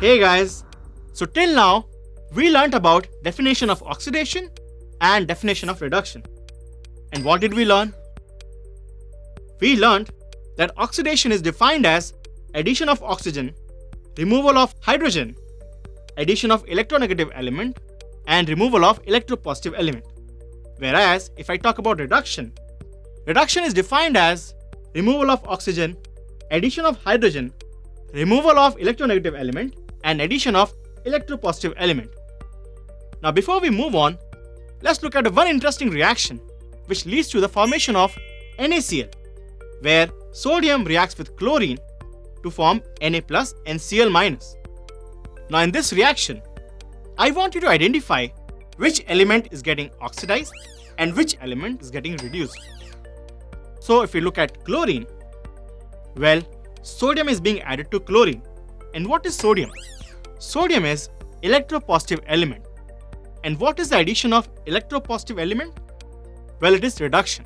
Hey guys, so till now we learnt about definition of oxidation and definition of reduction. And what did we learn? We learnt that oxidation is defined as addition of oxygen, removal of hydrogen, addition of electronegative element and removal of electropositive element. Whereas if I talk about reduction, reduction is defined as removal of oxygen, addition of hydrogen, removal of electronegative element and addition of electropositive element. Now before we move on, let's look at one interesting reaction which leads to the formation of NaCl, where sodium reacts with chlorine to form Na plus and Cl minus. Now in this reaction, I want you to identify which element is getting oxidized and which element is getting reduced. So if we look at chlorine, well, sodium is being added to chlorine. And what is sodium? Sodium is electropositive element. And what is the addition of electropositive element? Well, it is reduction.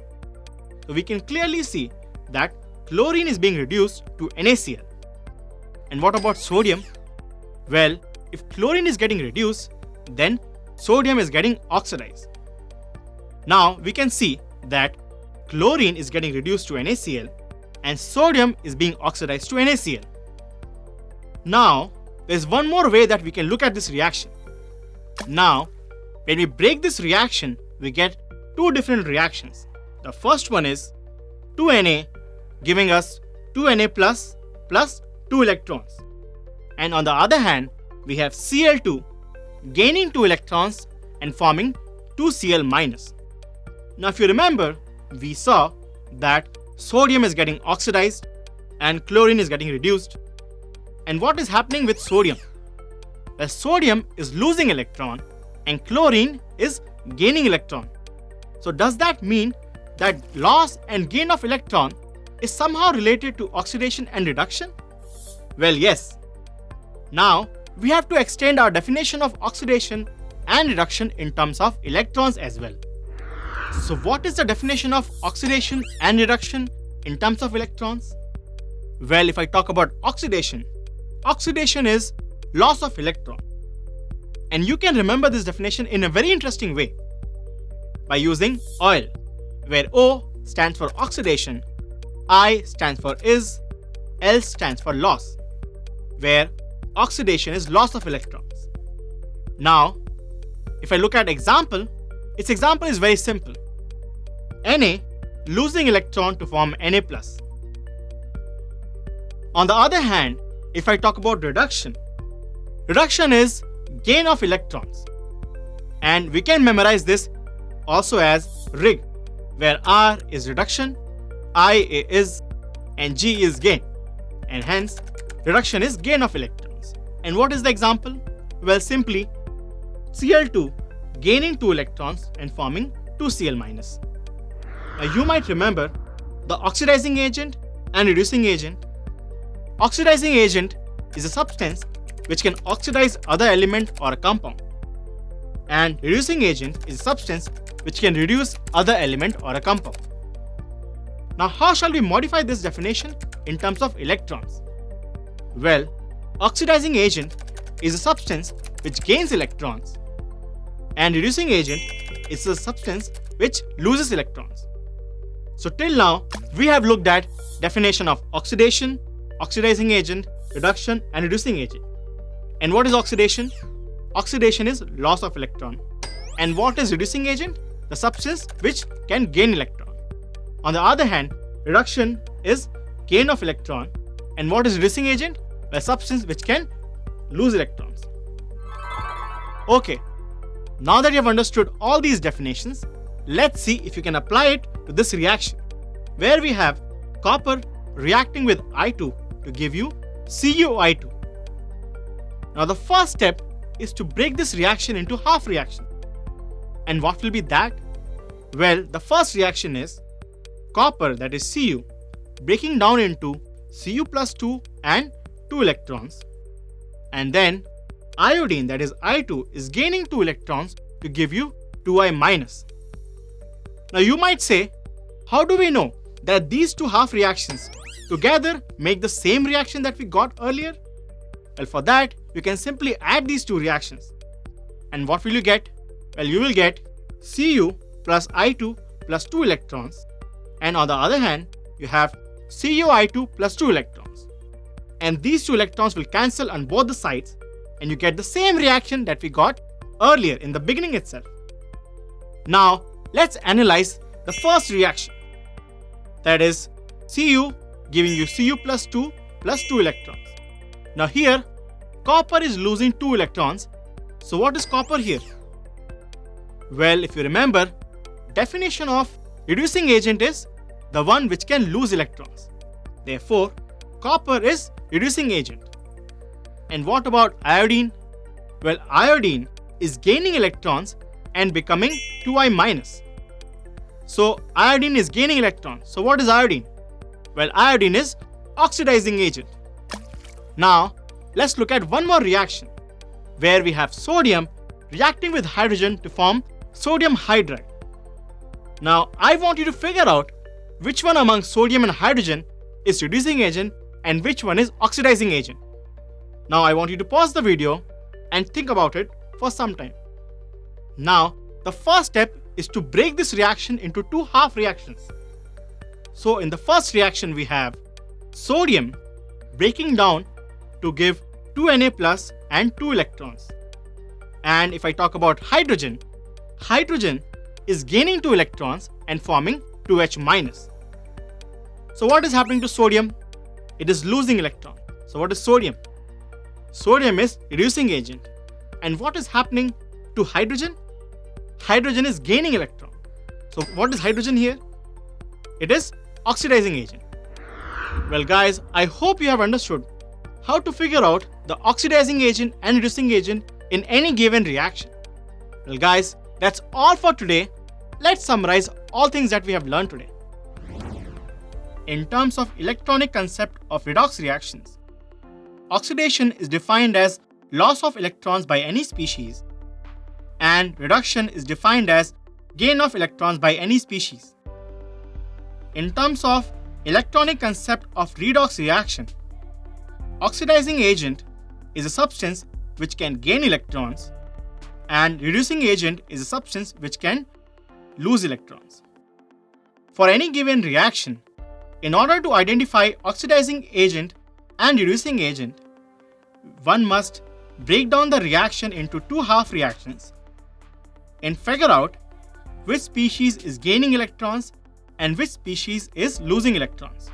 So we can clearly see that chlorine is being reduced to NaCl. And what about sodium? Well, if chlorine is getting reduced, then sodium is getting oxidized. Now we can see that chlorine is getting reduced to NaCl and sodium is being oxidized to NaCl. Now, there's one more way that we can look at this reaction. Now, when we break this reaction, we get two different reactions. The first one is 2Na giving us 2Na plus 2 electrons. And on the other hand, we have Cl2 gaining 2 electrons and forming 2Cl minus. Now if you remember, we saw that sodium is getting oxidized and chlorine is getting reduced. And what is happening with sodium? Well, sodium is losing electron and chlorine is gaining electron. So does that mean that loss and gain of electron is somehow related to oxidation and reduction? Well, yes. Now we have to extend our definition of oxidation and reduction in terms of electrons as well. So what is the definition of oxidation and reduction in terms of electrons? Well, if I talk about oxidation, oxidation is loss of electron. And you can remember this definition in a very interesting way by using oil, where O stands for oxidation, I stands for is, L stands for loss, where oxidation is loss of electrons. Now, if I look at example, its example is very simple. Na losing electron to form Na plus. On the other hand, if I talk about reduction, reduction is gain of electrons. And we can memorize this also as Rig, where R is reduction, I is and G is gain. And hence, reduction is gain of electrons. And what is the example? Well, simply Cl2 gaining 2 electrons and forming 2Cl minus. Now you might remember the oxidizing agent and reducing agent. Oxidizing agent is a substance which can oxidize other element or a compound. And reducing agent is a substance which can reduce other element or a compound. Now how shall we modify this definition in terms of electrons? Well, oxidizing agent is a substance which gains electrons and reducing agent is a substance which loses electrons. So till now, we have looked at definition of oxidation, oxidizing agent, reduction and reducing agent. And what is oxidation? Oxidation is loss of electron. And what is reducing agent? The substance which can gain electron. On the other hand, reduction is gain of electron. And what is reducing agent? A substance which can lose electrons. Okay, now that you have understood all these definitions, let's see if you can apply it to this reaction, where we have copper reacting with I2 to give you CuI2. Now the first step is to break this reaction into half reaction. And what will be that? Well, the first reaction is copper, that is Cu, breaking down into Cu plus 2 and 2 electrons. And then iodine, that is I2, is gaining 2 electrons to give you 2I minus. Now you might say, how do we know that these two half reactions together make the same reaction that we got earlier? Well, for that, you can simply add these two reactions. And what will you get? Well, you will get Cu plus I2 plus 2 electrons. And on the other hand, you have CuI2 plus 2 electrons. And these 2 electrons will cancel on both the sides, and you get the same reaction that we got earlier in the beginning itself. Now, let's analyze the first reaction. That is Cu giving you Cu plus 2 electrons. Now here, copper is losing 2 electrons. So what is copper here? Well, if you remember, definition of reducing agent is the one which can lose electrons. Therefore, copper is reducing agent. And what about iodine? Well, iodine is gaining electrons and becoming 2i minus. So iodine is gaining electrons. So what is iodine? Well, iodine is oxidizing agent. Now, let's look at one more reaction where we have sodium reacting with hydrogen to form sodium hydride. Now, I want you to figure out which one among sodium and hydrogen is reducing agent and which one is oxidizing agent. Now, I want you to pause the video and think about it for some time. Now, the first step is to break this reaction into two half reactions. So, in the first reaction, we have sodium breaking down to give 2Na plus and 2 electrons. And if I talk about hydrogen, hydrogen is gaining 2 electrons and forming 2H minus. So what is happening to sodium? It is losing electron. So what is sodium? Sodium is reducing agent. And what is happening to hydrogen? Hydrogen is gaining electron. So what is hydrogen here? It is oxidizing agent. Well guys, I hope you have understood how to figure out the oxidizing agent and reducing agent in any given reaction. Well guys, that's all for today. Let's summarize all things that we have learned today. In terms of electronic concept of redox reactions, oxidation is defined as loss of electrons by any species, and reduction is defined as gain of electrons by any species. In terms of electronic concept of redox reaction, oxidizing agent is a substance which can gain electrons, and reducing agent is a substance which can lose electrons. For any given reaction, in order to identify oxidizing agent and reducing agent, one must break down the reaction into two half reactions and figure out which species is gaining electrons and which species is losing electrons.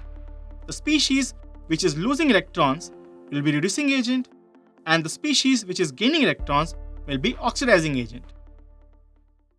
The species which is losing electrons will be reducing agent, and the species which is gaining electrons will be oxidizing agent.